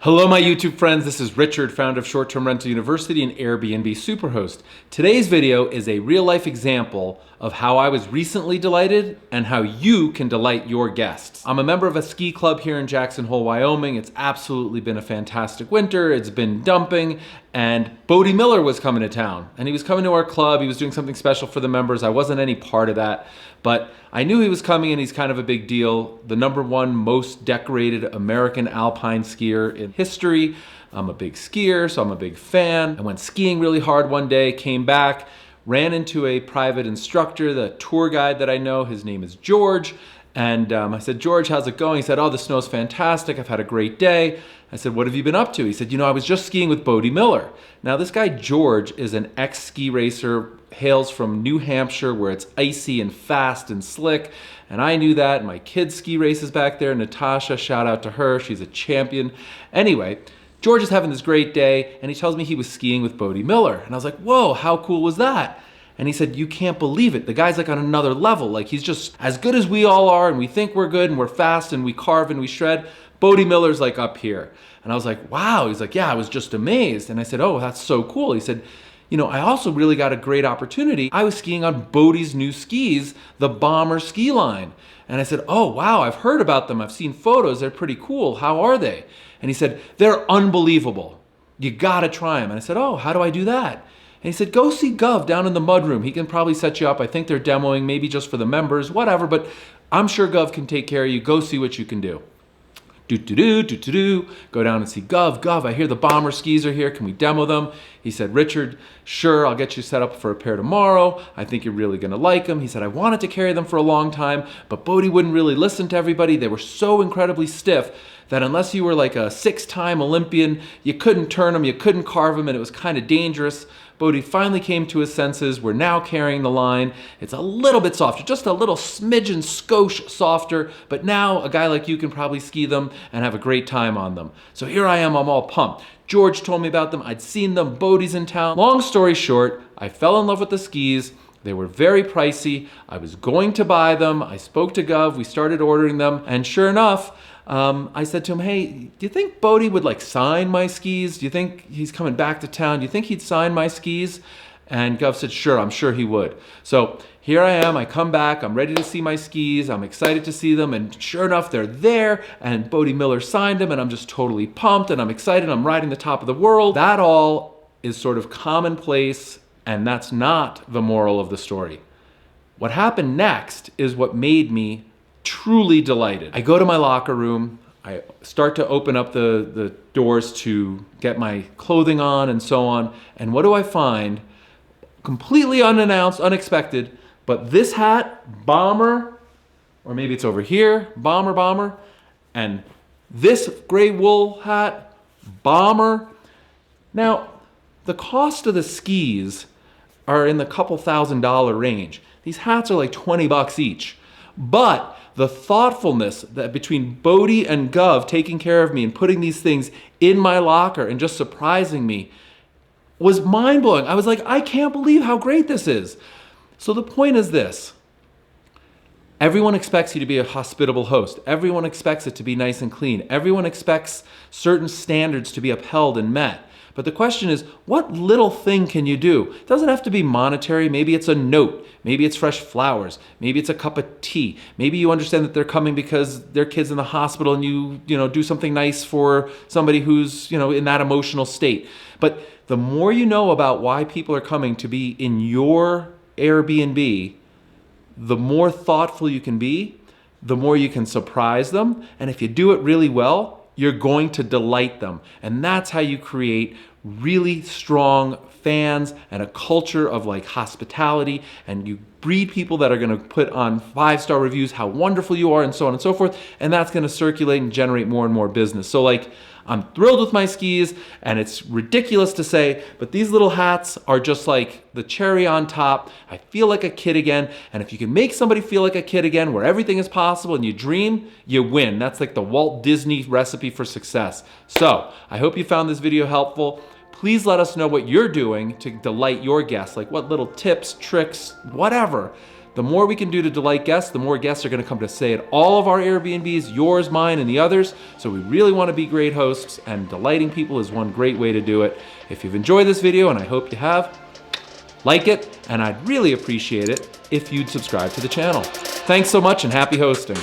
Hello my YouTube friends, this is Richard, founder of Short Term Rental University and Airbnb Superhost. Today's video is a real life example of how I was recently delighted and how you can delight your guests. I'm a member of a ski club here in Jackson Hole, Wyoming. It's absolutely been a fantastic winter. It's been dumping, and Bode Miller was coming to town and he was coming to our club. He was doing something special for the members. I wasn't any part of that, but I knew he was coming and he's kind of a big deal. The #1 most decorated American alpine skier in history. I'm a big skier, so I'm a big fan. I went skiing really hard one day, came back, ran into a private instructor, the tour guide that I know. His name is George. And I said, George, how's it going? He said, oh, the snow's fantastic. I've had a great day. I said, what have you been up to? He said, I was just skiing with Bode Miller. Now, this guy, George, is an ex-ski racer, hails from New Hampshire, where it's icy and fast and slick. And I knew that. My kid ski races back there. Natasha, shout out to her. She's a champion. Anyway, George is having this great day, and he tells me he was skiing with Bode Miller. And I was like, whoa, how cool was that? And he said, you can't believe it. The guy's like on another level. Like, he's just as good as we all are, and we think we're good, and we're fast, and we carve and we shred. Bode Miller's like up here. And I was like, wow. He's like, yeah, I was just amazed. And I said, oh, that's so cool. He said, I also really got a great opportunity. I was skiing on Bodhi's new skis, the Bomber ski line. And I said, oh, wow, I've heard about them. I've seen photos. They're pretty cool. How are they? And he said, they're unbelievable. You gotta try them. And I said, oh, how do I do that? And he said, go see Gov down in the mudroom. He can probably set you up. I think they're demoing, maybe just for the members, whatever, but I'm sure Gov can take care of you. Go see what you can do. Go down and see Gov. Gov, I hear the Bomber skis are here. Can we demo them? He said, Richard, sure, I'll get you set up for a pair tomorrow. I think you're really gonna like them. He said, I wanted to carry them for a long time, but Bodhi wouldn't really listen to everybody. They were so incredibly stiff that unless you were like a 6-time Olympian, you couldn't turn them, you couldn't carve them, and it was kind of dangerous. Bodhi finally came to his senses. We're now carrying the line. It's a little bit softer, just a little smidgen skosh softer, but now a guy like you can probably ski them and have a great time on them. So here I am, I'm all pumped. George told me about them. I'd seen them. Bodhi's in town. Long story short, I fell in love with the skis. They were very pricey. I was going to buy them. I spoke to Gov. We started ordering them. And sure enough, I said to him, hey, do you think Bodhi would sign my skis? Do you think he's coming back to town? Do you think he'd sign my skis? And Gov said, sure, I'm sure he would. So here I am, I come back, I'm ready to see my skis, I'm excited to see them, and sure enough, they're there, and Bode Miller signed them, and I'm just totally pumped, and I'm excited, I'm riding the top of the world. That all is sort of commonplace, and that's not the moral of the story. What happened next is what made me truly delighted. I go to my locker room, I start to open up the doors to get my clothing on and so on, and what do I find? Completely unannounced, unexpected, but this hat, Bomber, or maybe it's over here, Bomber, and this gray wool hat, Bomber. Now, the cost of the skis are in the couple $1,000 range. These hats are like 20 bucks each, but the thoughtfulness that between Bodhi and Gov taking care of me and putting these things in my locker and just surprising me was mind-blowing. I was like, I can't believe how great this is. So the point is this. Everyone expects you to be a hospitable host. Everyone expects it to be nice and clean. Everyone expects certain standards to be upheld and met. But the question is, what little thing can you do? It doesn't have to be monetary. Maybe it's a note. Maybe it's fresh flowers. Maybe it's a cup of tea. Maybe you understand that they're coming because their kid's in the hospital and you do something nice for somebody who's, in that emotional state. But the more you know about why people are coming to be in your Airbnb, the more thoughtful you can be, the more you can surprise them. And if you do it really well, you're going to delight them. And that's how you create really strong fans and a culture of hospitality, and you breed people that are going to put on 5-star reviews how wonderful you are and so on and so forth, and that's going to circulate and generate more and more business. So I'm thrilled with my skis, and it's ridiculous to say, but these little hats are just like the cherry on top. I feel like a kid again, and if you can make somebody feel like a kid again where everything is possible and you dream, you win. That's like the Walt Disney recipe for success. So I hope you found this video helpful. Please let us know what you're doing to delight your guests, like what little tips, tricks, whatever, The more we can do to delight guests, the more guests are going to come to stay at all of our Airbnbs, yours, mine, and the others. So we really want to be great hosts, and delighting people is one great way to do it. If you've enjoyed this video, and I hope you have, like it, and I'd really appreciate it if you'd subscribe to the channel. Thanks so much and happy hosting.